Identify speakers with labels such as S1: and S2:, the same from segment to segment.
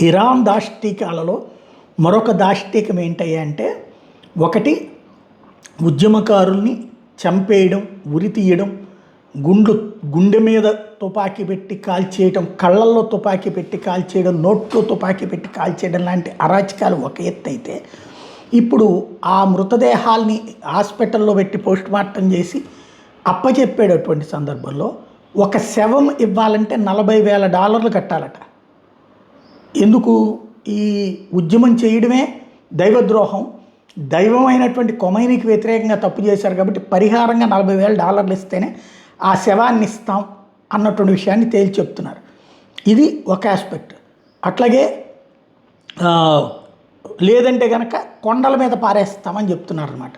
S1: Iran దాష్టీకాలలో మరొక దాష్టీకం ఏంటంటే ఒకటి ఉద్యమకారుల్ని చంపేయడం, ఉరి తీయడం, గుండె మీద తుపాకీ పెట్టి కాల్చేయడం, కళ్ళల్లో తుపాకీ పెట్టి కాల్చేయడం, నోట్లో తుపాకీ పెట్టి కాల్చేయడం లాంటి అరాచకాలు ఒక ఎత్తు అయితే, ఇప్పుడు ఆ మృతదేహాల్ని హాస్పిటల్లో పెట్టి పోస్ట్మార్టం చేసి అప్పచెప్పేటటువంటి సందర్భంలో ఒక శవం ఇవ్వాలంటే $40,000 కట్టాలట. ఎందుకు? ఈ ఉద్యమం చేయడమే దైవద్రోహం, దైవమైనటువంటి కొమైనీకి వ్యతిరేకంగా తప్పు చేశారు కాబట్టి పరిహారంగా $40,000 ఇస్తేనే ఆ శవాన్ని ఇస్తాం అన్నటువంటి విషయాన్ని తేల్చి చెప్తున్నారు. ఇది ఒక ఆస్పెక్ట్. అట్లాగే లేదంటే కనుక కొండల మీద పారేస్తామని చెప్తున్నారు అన్నమాట.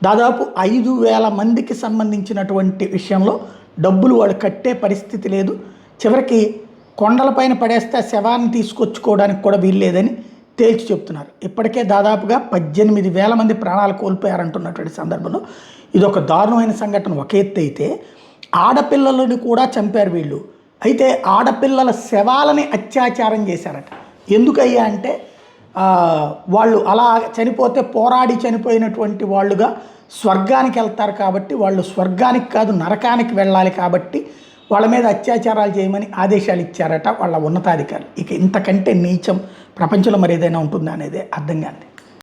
S1: దాదాపు 5,000 మందికి సంబంధించినటువంటి విషయంలో డబ్బులు వాళ్ళు కట్టే పరిస్థితి లేదు. చివరికి కొండలపైన పడేస్తే శవాన్ని తీసుకొచ్చుకోవడానికి కూడా వీల్లేదని తేల్చి చెప్తున్నారు. ఇప్పటికే దాదాపుగా 18,000 మంది ప్రాణాలు కోల్పోయారంటున్నటువంటి సందర్భంలో ఇది ఒక దారుణమైన సంఘటన ఒక ఎత్తు అయితే, ఆడపిల్లలని కూడా చంపారు వీళ్ళు. అయితే ఆడపిల్లల శవాలని అత్యాచారం చేశారట. ఎందుకయ్యా అంటే వాళ్ళు అలా చనిపోతే పోరాడి చనిపోయినటువంటి వాళ్ళుగా స్వర్గానికి వెళ్తారు కాబట్టి, వాళ్ళు స్వర్గానికి కాదు నరకానికి వెళ్ళాలి కాబట్టి వాళ్ళ మీద అత్యాచారాలు చేయమని ఆదేశాలు ఇచ్చారట వాళ్ళ ఉన్నతాధికారులు. ఇక ఇంతకంటే నీచం ప్రపంచంలో మరి ఏదైనా ఉంటుందా అనేది అర్థం కాదు.